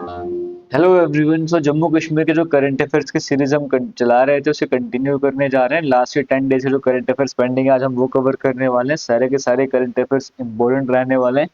Hello everyone. So Jammu Kashmir के जो current affairs की सीरीज हम चला रहे थे उसे कंटिन्यू करने जा रहे हैं। लास्ट के 10 डेज से जो करंट अफेयर्स पेंडिंग है आज हम वो कवर करने वाले हैं। सारे के सारे करंट अफेयर्स इंपॉर्टेंट रहने वाले हैं,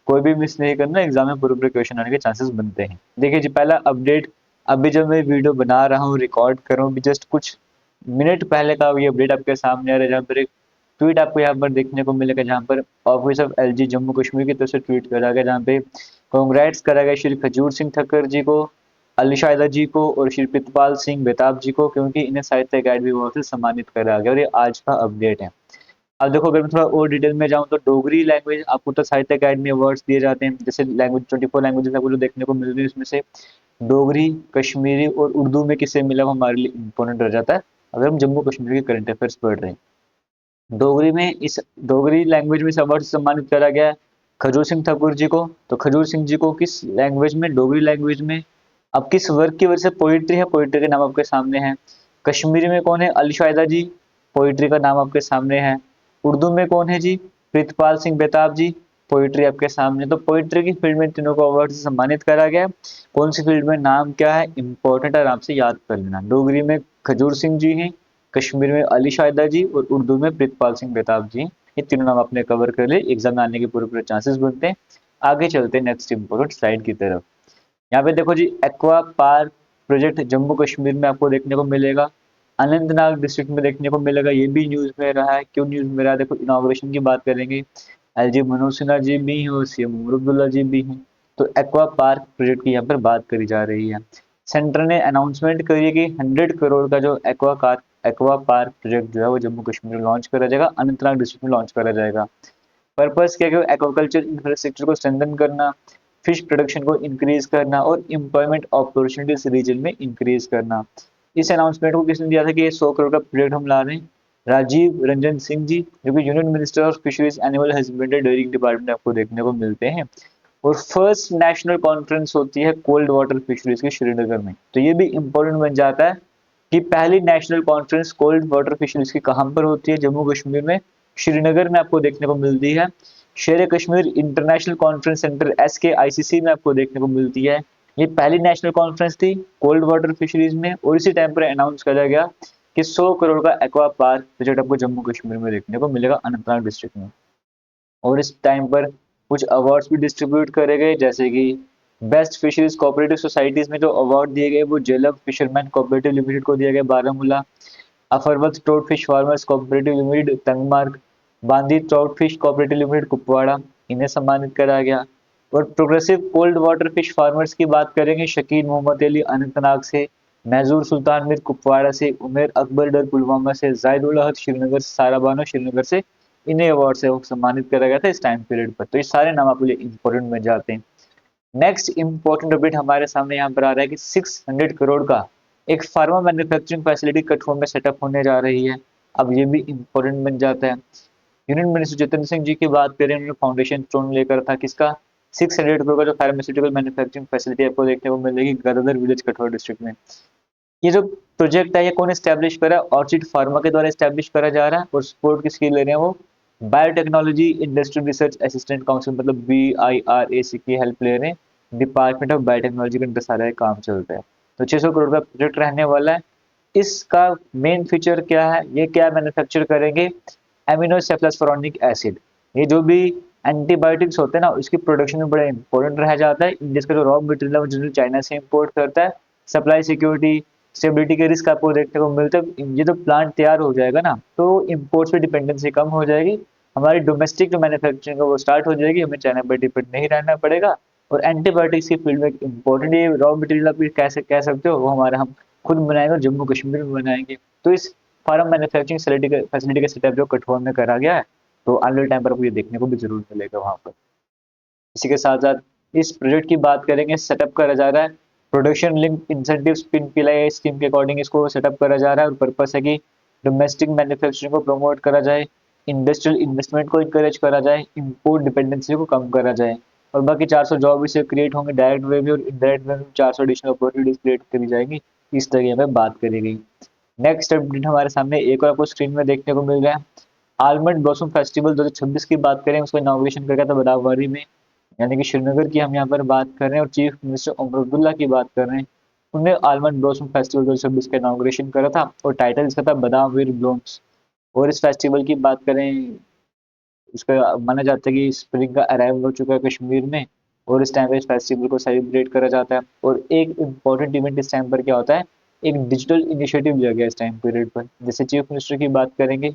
कोई भी मिस नहीं करना, एग्जाम में पूरे पूरे क्वेश्चन आने के चांसेस बनते हैं। देखिए जी, पहला अपडेट। अभी जब मैं वीडियो बना रहा हूँ, रिकॉर्ड कर रहा हूँ, जस्ट कुछ मिनट पहले का ये अपडेट आपके सामने आ रहा है, जहाँ पर एक ट्वीट आपको यहाँ पर देखने को मिलेगा, जहाँ पर office of LG Jammu Kashmir की तरफ से ट्वीट करा गया, जहाँ पे कांग्रेट्स करा गया श्री खजूर सिंह ठक्कर जी को, अली शाहिदा जी को और श्री प्रितपाल सिंह बेताब जी को, क्योंकि इन्हें साहित्य अकादमी अवार्ड से सम्मानित करा गया और ये आज का अपडेट है। अब देखो, अगर मैं थोड़ा और डिटेल में जाऊँ तो डोगरी लैंग्वेज आपको तो साहित्य अकादमी अवार्ड्स दिए जाते हैं, जैसे लैंग्वेज 24 लैंग्वेजेस आपको जो देखने को मिल रही है, उसमें से डोगरी, कश्मीरी और उर्दू में किसे मिला वो हमारे लिए इंपॉर्टेंट रह जाता है अगर हम जम्मू कश्मीर के करंट अफेयर्स पढ़ रहे हैं। डोगरी में इस डोगरी लैंग्वेज में इस अवार्ड से सम्मानित करा गया है खजूर सिंह ठाकुर जी को। तो खजूर सिंह जी को किस लैंग्वेज में, डोगरी लैंग्वेज में, अब किस वर्क की वजह से, पोइट्री है, पोइट्री के नाम आपके सामने है। कश्मीरी में कौन है, अली शाहिदा जी, पोइट्री का नाम आपके सामने है। उर्दू में कौन है जी, प्रितपाल सिंह बेताब जी, पोइट्री आपके सामने। तो पोइट्री की फील्ड में तीनों को अवार्ड से सम्मानित करा गया। कौन सी फील्ड में, नाम क्या है, इंपॉर्टेंट, आराम से याद कर लेना। डोगरी में खजूर सिंह जी हैं, कश्मीर में अली शाहिदा जी और उर्दू में प्रितपाल सिंह बेताब जी। ये तीनों नाम आपने कवर कर लिए, एग्जाम में आने के पूरे पूरे चांसेस बनते हैं। आगे चलते हैं नेक्स्ट इंपोर्टेंट स्लाइड की तरफ। यहाँ पे देखो जी, aqua park project Jammu Kashmir में आपको देखने को मिलेगा, अनंतनाग डिस्ट्रिक्ट में देखने को मिलेगा। ये भी न्यूज में रहा है। क्यों न्यूज में रहा है, देखो इनॉग्रेशन की बात करेंगे, एलजी मनोज सिन्हा जी भी हैं और सीएम उमर अब्दुल्ला जी भी हैं। तो एक्वा पार्क प्रोजेक्ट की यहाँ पर बात करी जा रही है। सेंटर ने अनाउंसमेंट करी है कि 100 करोड़ का जो एक्वा पार्क प्रोजेक्ट जो है वो जम्मू कश्मीर में लॉन्च करा जाएगा, अनंतनाग डिस्ट्रिक्ट में लॉन्च करा जाएगा। पर्पस क्या है, एक्वाकल्चर इंफ्रास्ट्रक्चर को स्ट्रेंथन करना, फिश प्रोडक्शन को इंक्रीज करना और एम्प्लॉयमेंट अपॉर्चुनिटीज रीजन में इंक्रीज करना। इस अनाउंसमेंट को किसने दिया था कि ये 100 करोड़ का प्रोजेक्ट हम ला रहे हैं? राजीव रंजन सिंह जी, जो कि union minister of fisheries, animal husbandry, dairying department आपको देखने को मिलते हैं। और फर्स्ट नेशनल कॉन्फ्रेंस होती है कोल्ड वाटर फिशरीज की श्रीनगर में। तो ये भी इंपॉर्टेंट बन जाता है कि पहली national conference cold water fisheries की कहां पर होती है, जम्मू कश्मीर में, श्रीनगर में आपको देखने को मिलती है। शेर Kashmir international conference centre SKICC में आपको देखने को मिलती है। ये पहली नेशनल कॉन्फ्रेंस थी कोल्ड वाटर फिशरीज में, और इसी टाइम पर अनाउंस करा गया कि 100 करोड़ का एक्वा पार्क प्रोजेक्ट आपको जम्मू कश्मीर में देखने को मिलेगा, अनंतनाग डिस्ट्रिक्ट में। और इस टाइम पर कुछ अवार्ड्स भी डिस्ट्रीब्यूट करे गए, जैसे कि बेस्ट फिशरीज कोऑपरेटिव सोसाइटीज में जो अवार्ड दिए गए वो जेलम फिशरमैन कोऑपरेटिव लिमिटेड को दिया गया Baramulla, Afarwat trout fish farmers cooperative limited Tangmarg, Bandi trout fish cooperative limited Kupwara, इन्हें सम्मानित करा गया। और progressive cold water fish farmers की बात करेंगे, शकील मोहम्मद अली अनंतनाग से, मैजूर सुल्तान मीर कुपवाड़ा से, उमेर अकबर डर पुलवामा से, जायदुल अहद श्रीनगर, साराबानो श्रीनगर से, इन्हें अवार्ड से सम्मानित करा गया था इस टाइम पीरियड पर। तो ये सारे नाम आपके लिए इंपॉर्टेंट बन जाते हैं। नेक्स्ट इंपॉर्टेंट अपडेट हमारे सामने यहाँ पर आ रहा है कि 600 करोड़ का एक फार्मा मैन्युफैक्चरिंग फैसिलिटी कठुआ में सेटअप होने जा रही है। अब ये भी इंपॉर्टेंट बन जाता है। यूनियन मिनिस्टर जितेंद्र सिंह जी की बात करें, उन्होंने फाउंडेशन स्टोन लेकर था किसका, 600 करोड़ का जो फार्मास्यूटिकल मैन्युफैक्चरिंग फैसिलिटी आपको देखने को मिलेगी गदर विलेज कठुआ डिस्ट्रिक्ट में। ये जो प्रोजेक्ट है ये कौन स्टैब्लिश करा है, ऑर्चिड फार्मा के द्वारा स्टैब्लिश करा जा रहा है। और सपोर्ट किसकी ले रहे हैं वो, biotechnology industrial research assistant council, मतलब BIRAC की हेल्प ले रहे हैं। डिपार्टमेंट ऑफ बायोटेक्नोलॉजी के अंदर सारा ये काम चलता है। तो 600 करोड़ का प्रोजेक्ट रहने वाला है। इसका मेन फीचर क्या है, ये क्या मैन्युफैक्चर करेंगे, एमिनोसेफ्लास्फोरॉनिक एसिड। ये जो भी एंटीबायोटिक्स होते हैं ना, उसकी प्रोडक्शन में बड़ा इंपॉर्टेंट रह जाता है। जिसका जो रॉ मटेरियल है वो जनरल चाइना से इंपोर्ट करता है। सप्लाई सिक्योरिटी, स्टेबिलिटी के रिस्क आपको देखने को मिलते हैं। ये जो प्लांट तैयार हो जाएगा ना, तो इम्पोर्ट्स पे डिपेंडेंसी कम हो जाएगी, हमारी डोमेस्टिक जो मैन्युफैक्चरिंग है वो स्टार्ट हो जाएगी, हमें चाइना पर डिपेंड नहीं रहना पड़ेगा। और एंटीबायोटिक्स की फील्ड में इंपॉर्टेंट ये रॉ मटेरियल आप कैसे कह सकते हो, वो हमारा हम खुद बनाएंगे और जम्मू कश्मीर में बनाएंगे। तो इस फार्म मैन्युफैक्चरिंग फैसिलिटी का सेटअप जो कठुआ में करा गया है, तो आने वाले टाइम पर आपको ये देखने को भी जरूर मिलेगा वहाँ पर। इसी के साथ साथ इस प्रोजेक्ट की बात करेंगे, सेटअप करा जा रहा है प्रोडक्शन लिंक इंसेंटिव पिन पिलाई स्कीम के अकॉर्डिंग इसको सेटअप करा जा रहा है। और पर्पस है कि डोमेस्टिक मैन्युफैक्चरिंग को प्रमोट करा जाए, इंडस्ट्रियल इन्वेस्टमेंट को इंकरेज करा जाए, इंपोर्ट डिपेंडेंसी को कम करा जाए। और बाकी 400 जॉब इससे क्रिएट होंगे, डायरेक्ट वे में और इनडायरेक्ट वे में 400 एडिशनल अपॉर्चुनिटीज क्रिएट करी जाएंगी। इस तरीके में बात करी गई। नेक्स्ट अपडेट हमारे सामने एक और आपको स्क्रीन में देखने को मिल रहा है, आलमंड ब्लॉसम फेस्टिवल 2026 की बात करें, उसका इनॉग्रेशन कर गया था बदावारी में। यानी कि श्रीनगर की हम यहाँ पर बात कर रहे हैं और चीफ मिनिस्टर उमर अब्दुल्ला की बात कर रहे हैं। उन्होंने आलमंड ब्लॉसम फेस्टिवल 2026 का इनाग्रेशन करा था और टाइटल इसका था बादाम विद ब्लूम्स। और इस फेस्टिवल की बात करें, इसका माना जाता है कि स्प्रिंग का अराइवल हो चुका है कश्मीर में और इस टाइम पे इस फेस्टिवल को सेलिब्रेट करा जाता है। और एक इम्पॉर्टेंट इवेंट इस टाइम पर क्या होता है, एक डिजिटल इनिशिएटिव लिया गया इस टाइम पीरियड पर। जैसे चीफ मिनिस्टर की बात करेंगे,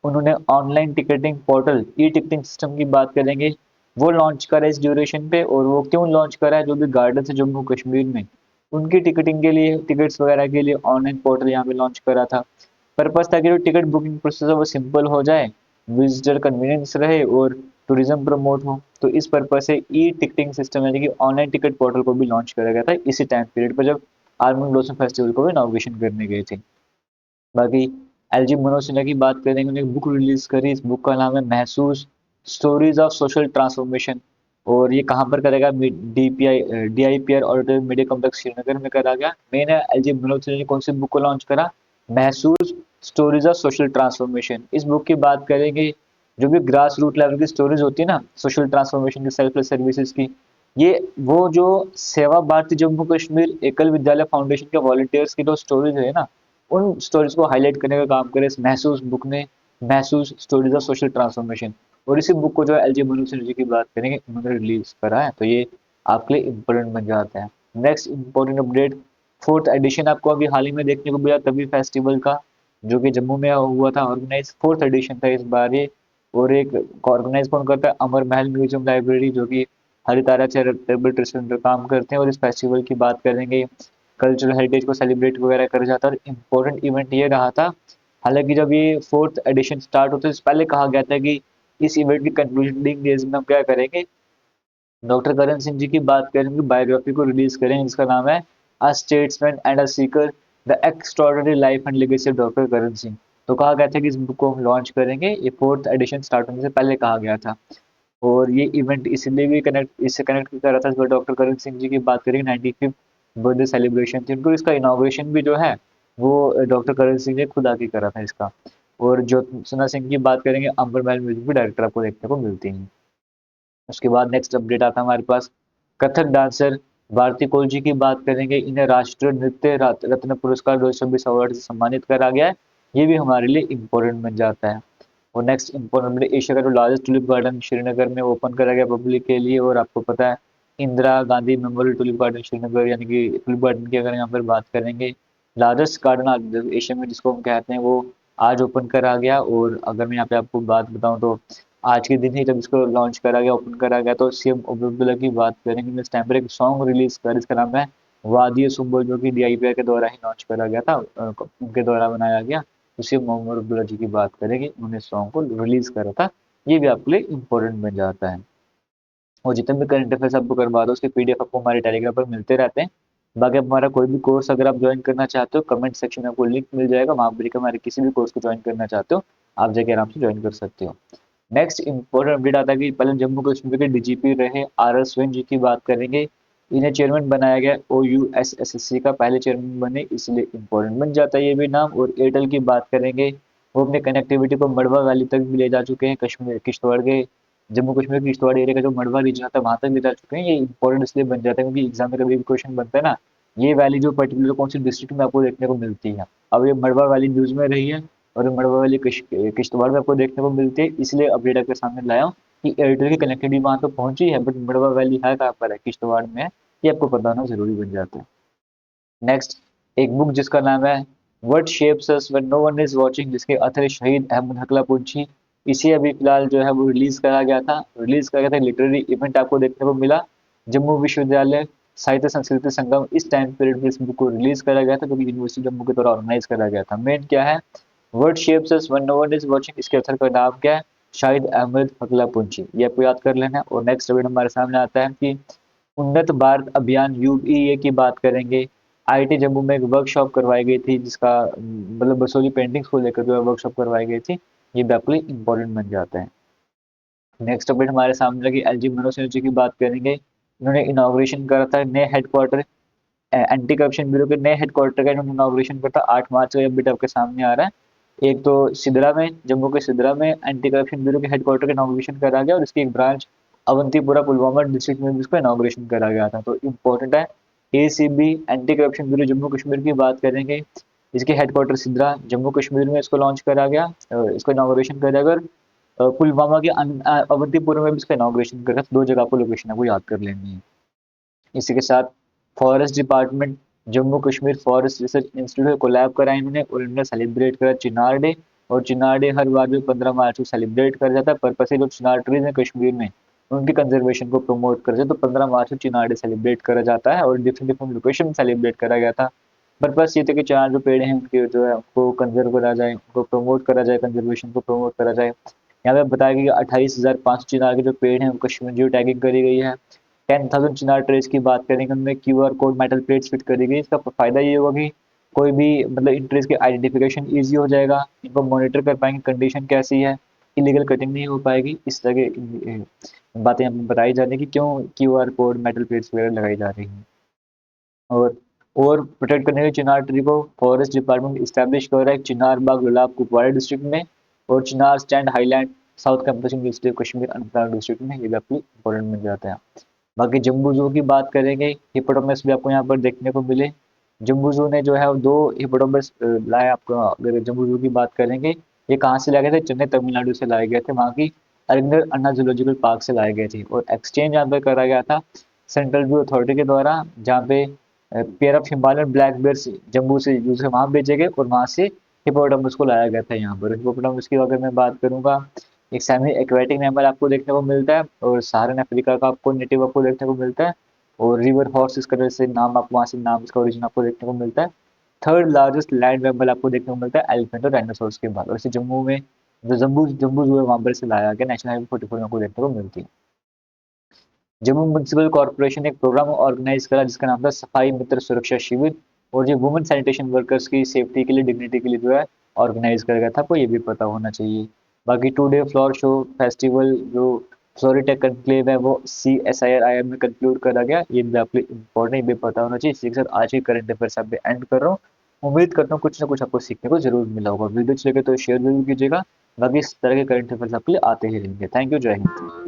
उन्होंने online ticketing portal e ticketing system की बात करेंगे, वो लॉन्च करा इस ड्यूरेशन पे। और वो क्यों लॉन्च करा है, जो भी गार्डन है जम्मू कश्मीर में उनकी टिकटिंग के लिए, टिकट्स वगैरह के लिए ऑनलाइन पोर्टल यहाँ पे लॉन्च करा था। पर्पस था कि जो टिकट बुकिंग प्रोसेस है वो सिंपल हो जाए, विजिटर कन्वीनियंस रहे और टूरिज्म प्रमोट हो। तो इस पर्पस से ई टिकटिंग सिस्टम यानी कि ऑनलाइन टिकट पोर्टल को भी लॉन्च करा गया था इसी टाइम पीरियड पर, जब आलमंड ब्लॉसम फेस्टिवल को भी इनॉग्रेशन करने गए थे। बाकी एलजी मनोज सिन्हा की बात करेंगे, उन्होंने एक बुक रिलीज करी, इस बुक का नाम है महसूस, स्टोरीज ऑफ सोशल ट्रांसफॉर्मेशन। और ये कहाँ पर करेगा, DPI DIPR auditorium media complex Srinagar में करा गया। मेन है एलजी मनोज सिन्हा ने कौन सी बुक को लॉन्च करा, महसूस, स्टोरीज ऑफ सोशल ट्रांसफॉर्मेशन। इस बुक की बात करेंगे, जो भी ग्रास रूट लेवल की स्टोरीज होती है ना सोशल ट्रांसफॉर्मेशन की, सेल्फलेस सर्विसेज की, ये वो जो सेवा भारती जम्मू कश्मीर एकल विद्यालय फाउंडेशन के वॉलंटियर्स की जो स्टोरीज है ना, उन स्टोरीज को हाईलाइट करने का काम करे इस महसूस बुक ने, महसूस स्टोरीज ऑफ सोशल ट्रांसफॉर्मेशन। और इसी बुक को जो एल जी मनोज सिन्हा जी की बात करेंगे, उन्होंने रिलीज करा है, तो ये आपके लिए इम्पोर्टेंट बन जाता है। Next important update, fourth edition आपको अभी हाल ही में देखने को मिला तभी फेस्टिवल का, जो कि जम्मू में हुआ था ऑर्गेनाइज, फोर्थ एडिशन था इस बार ये। और एक ऑर्गेनाइज कौन करता है, अमर महल म्यूजियम लाइब्रेरी, जो कि हरितारा चैरिटेबल ट्रस्ट अंडर काम करते हैं। और इस फेस्टिवल की बात करेंगे, कल्चरल हेरिटेज को सेलिब्रेट वगैरह करा जाता है। और इम्पोर्टेंट इवेंट ये रहा था, हालांकि जब ये फोर्थ एडिशन स्टार्ट होते से पहले कहा गया था कि इस इवेंट की कंक्लूडिंग डेज में हम क्या करेंगे, डॉक्टर करण सिंह जी की बात करेंगे, बायोग्राफी को रिलीज करेंगे जिसका नाम है a statesman and a seeker, the extraordinary life and legacy of doctor Karan Singh. तो कहा गया था कि इस बुक को हम लॉन्च करेंगे, ये फोर्थ एडिशन स्टार्ट होने से पहले कहा गया था। और ये इवेंट इसलिए भी कनेक्ट इससे कनेक्ट कर रहा था, इस बार डॉक्टर करण सिंह जी की बात करेंगे, 95th बर्थडे सेलिब्रेशन थी उनको, इसका इनॉग्रेशन भी जो है वो डॉक्टर करण सिंह ने खुद आके करा था इसका। और ज्योत्सना सिंह की बात करेंगे, अंबर महल म्यूजिक की डायरेक्टर आपको देखने को मिलती हैं। उसके बाद नेक्स्ट अपडेट आता है हमारे पास, कथक डांसर भारती कौल जी की बात करेंगे, इन्हें राष्ट्रीय नृत्य रत्न पुरस्कार 2026 अवार्ड से सम्मानित करा गया है। ये भी हमारे लिए इम्पोर्टेंट बन जाता है। और नेक्स्ट इम्पोर्टेंट, एशिया का जो लार्जेस्ट टुलिप गार्डन श्रीनगर में ओपन करा गया पब्लिक के लिए। और आपको पता है, Indira Gandhi memorial tulip garden Srinagar, यानी कि टुलिप गार्डन की अगर यहाँ पर बात करेंगे, लार्जेस्ट गार्डन आज एशिया में जिसको हम कहते हैं, वो आज ओपन करा गया। और अगर मैं यहाँ पे आपको बात बताऊँ तो आज के दिन ही जब इसको लॉन्च करा गया, ओपन करा गया, तो सीएम अब्दुल्ला की बात करेंगे, इस टाइम पर एक सॉन्ग रिलीज कर, इसका नाम है वादी सुम्बल, जो कि डीआईपीआर के द्वारा ही लॉन्च करा गया था, उनके द्वारा बनाया गया। उसी मोहम्मद अब्दुल्ला जी की बात करेंगे, उन्होंने सॉन्ग को रिलीज करा था। ये भी आपके लिए इम्पोर्टेंट बन जाता है। और जितने भी करंट अफेयर्स आपको करवा दो, उसके पीडीएफ आपको हमारे टेलीग्राम पर मिलते रहते हैं। बाकी आप हमारा कोई भी कोर्स अगर आप ज्वाइन करना चाहते हो, कमेंट सेक्शन में आपको लिंक मिल जाएगा, वहाँ पर हमारे किसी भी कोर्स को ज्वाइन करना चाहते हो, आप जाके आराम से ज्वाइन कर सकते हो। नेक्स्ट इम्पोर्टेंट अपडेट आता है कि पहले जम्मू कश्मीर के डीजीपी रहे आर एस वैन जी की बात करेंगे, इन्हें चेयरमैन बनाया गया O U S S S C का, पहले चेयरमैन बने, इसलिए इम्पोर्टेंट बन जाता है ये भी नाम। और एयरटेल की बात करेंगे, वो अपने कनेक्टिविटी को मड़वा वैली तक भी ले जा चुके हैं, कश्मीर किश्तवाड़ के, जम्मू कश्मीर के किश्तवाड़ एरिया का जो मड़वा रीजन था वहां तक ले जा चुके हैं। ये इंपॉर्टेंट इसलिए बन जाता है क्योंकि एग्जाम में कभी भी क्वेश्चन बनता है ना, ये वैली जो पर्टिकुलर कौन सी डिस्ट्रिक्ट में आपको देखने को मिलती है, अब ये मड़वा वैली न्यूज में रही है और मड़वा वैली किश्तवाड़ में आपको देखने को मिलती है, इसलिए अपडेट आपके सामने लाया हूँ कि एयरटेल की कनेक्टिविटी वहां तो पहुंची है, बट मड़वा वैली है कहाँ पर है, किश्तवाड़ में है, ये आपको पता होना जरूरी बन जाता है। नेक्स्ट, एक बुक जिसका नाम है what shapes us when no one is watching, जिसके ऑथर है शहीद अहमद हकला पुंछी, इसे अभी फिलहाल जो है वो रिलीज करा गया था, लिटरेरी इवेंट आपको देखने को मिला, जम्मू विश्वविद्यालय साहित्य संस्कृति संगम, इस टाइम पीरियड में इस बुक को रिलीज करा गया था, जो कि यूनिवर्सिटी जम्मू के द्वारा ऑर्गेनाइज करा गया था। मेन क्या है, what shapes us when no one is watching, इसके ऑथर का नाम क्या है, शाहिद अहमद हकला पुंछी, ये आपको याद कर लेना है। और नेक्स्ट अपडेट हमारे सामने आता है कि उन्नत भारत अभियान यूपीए की बात करेंगे, आईटी जम्मू में एक वर्कशॉप करवाई गई थी, जिसका मतलब बसोली पेंटिंग्स को लेकर जो है वर्कशॉप करवाई गई थी, ये भी आपके लिए इंपॉर्टेंट बन जाता है। नेक्स्ट अपडेट हमारे सामने लगी, एलजी मनोज सिन्हा जी की बात करेंगे, इन्होंने इनॉग्रेशन करा था नए हेडक्वार्टर, एंटी करप्शन ब्यूरो के नए हेडक्वार्टर का इन्होंने इनॉग्रेशन करा था 8 मार्च को, अपडेट आपके सामने आ रहा है। एक तो सिदरा में, जम्मू के सिदरा में एंटी करप्शन ब्यूरो के हेडक्वार्टर का इनॉग्रेशन करा गया और इसकी एक ब्रांच अवंतीपुरा पुलवामा डिस्ट्रिक्ट में भी इसका इनॉग्रेशन करा गया था। तो इम्पोर्टेंट है। ACB anti corruption bureau Jammu Kashmir की बात करेंगे, इसके हेडक्वार्टर सिद्रा जम्मू कश्मीर में इसको लॉन्च करा गया, इसको इनॉग्रेशन करा गया। पुलवामा के अवंतीपुरा में भी इसका इनॉग्रेशन करा, दो जगह आपको लोकेशन आपको याद कर लेनी है। इसी के साथ forest department Jammu Kashmir forest research institute collab करा इन्होंने, और इन्होंने सेलिब्रेट करा चिनार डे। और चिनार डे हर बार जो 15 मार्च को सेलिब्रेट करा जाता है, पर्पस है जो चिनार ट्रीज हैं कश्मीर में उनकी कंजर्वेशन को प्रमोट कर जाए, तो 15 मार्च को चिनार डे सेलिब्रेट करा जाता है, और डिफरेंट डिफरेंट लोकेशन में सेलिब्रेट करा गया था। पर्पस ये था कि चिनार जो पेड़ हैं उनके जो है उनको कंजर्व करा जाए, उनको प्रमोट करा जाए, कंजर्वेशन को प्रमोट करा जाए। यहाँ पे बताया गया कि 28,500 चिनार के जो पेड़ हैं कश्मीर जियो टैगिंग करी गई है। 10,000 चिनार ट्रेस की बात करेंगे, उनमें QR code metal plates fit करी गई। इसका फायदा ये होगा कि कोई भी मतलब इन ट्रेस की आइडेंटिफिकेशन ईजी हो जाएगा, इनको मॉनिटर कर पाएंगे कंडीशन कैसी है, इलीगल कटिंग नहीं हो पाएगी। इस तरह की बातें हमें बताई जा रही है कि क्यों क्यूआर कोड मेटल प्लेट्स वगैरह लगाई जा रही हैं। और प्रोटेक्ट करने के लिए चिनार ट्री को फॉरेस्ट डिपार्टमेंट इस्टेब्लिश कर रहा है चिनार बाग लुलाब कुपवाड़ा डिस्ट्रिक्ट में, और Chinar stand highland south campus district Kashmir Anantnag district में, ये भी आपको इंपॉर्टेंट मिल जाता है। बाकी जम्बू जू की बात करेंगे, हिपोपोटामस भी आपको यहाँ पर देखने को मिले। जम्बू जू ने जो है वो दो हिपोपोटामस लाए आपको। अगर जम्बू जू की बात करेंगे, ये कहाँ से लाए गए थे, चेन्नई तमिलनाडु से लाए गए थे, वहाँ की अलिंगर अन्ना जूलॉजिकल पार्क से लाए गए थे, और एक्सचेंज यहाँ पर करा गया था सेंट्रल व्यू अथॉरिटी के द्वारा, जहाँ पे pair of Himalayan black bears Jammu से यूज से वहाँ भेजे गए, और वहाँ से हिपोपोटामस को लाया गया था यहाँ पर। हिपोपोटामस की अगर मैं बात करूँगा, एक सेमी एक्वेटिक मैमल आपको देखने को मिलता है, और सहारन अफ्रीका का आपको नेटिव आपको देखने को मिलता है, और रिवर हॉर्स इसका जैसे नाम आपको वहाँ से नाम इसका ओरिजिन आपको देखने को मिलता है। थर्ड लार्जेस्ट लैंड मैमल आपको देखने को मिलता है एलिफेंट और डायनासोर्स के बाद। और इसे जम्मू में जो जम्बू जम्बू जो है वहाँ पर से लाया गया, नेशनल हाईवे 44 में आपको देखने को मिलती है। जम्मू म्युनिसिपल कॉर्पोरेशन एक प्रोग्राम ऑर्गेनाइज करा जिसका नाम था सफाई मित्र सुरक्षा शिविर, और ये वुमेन सैनिटेशन वर्कर्स की सेफ्टी के लिए डिग्निटी के लिए जो है ऑर्गेनाइज करा गया था, आपको ये भी पता होना चाहिए। बाकी today flower show festival जो फ्लोरिटेक कन्क्लेव है वो CSIR-IM में कंक्लूड करा गया, ये भी आपको इंपॉर्टेंट ये भी पता होना चाहिए। इसी के साथ आज की करंट अफेयर्स आप एंड कर रहा हूँ। उम्मीद करता हूँ कुछ ना कुछ आपको सीखने को जरूर मिला होगा। वीडियो अच्छी लगे तो शेयर जरूर कीजिएगा, बाकी इस तरह के करंट अफेयर्स आपके लिए आते ही रहेंगे। थैंक यू, जय हिंद।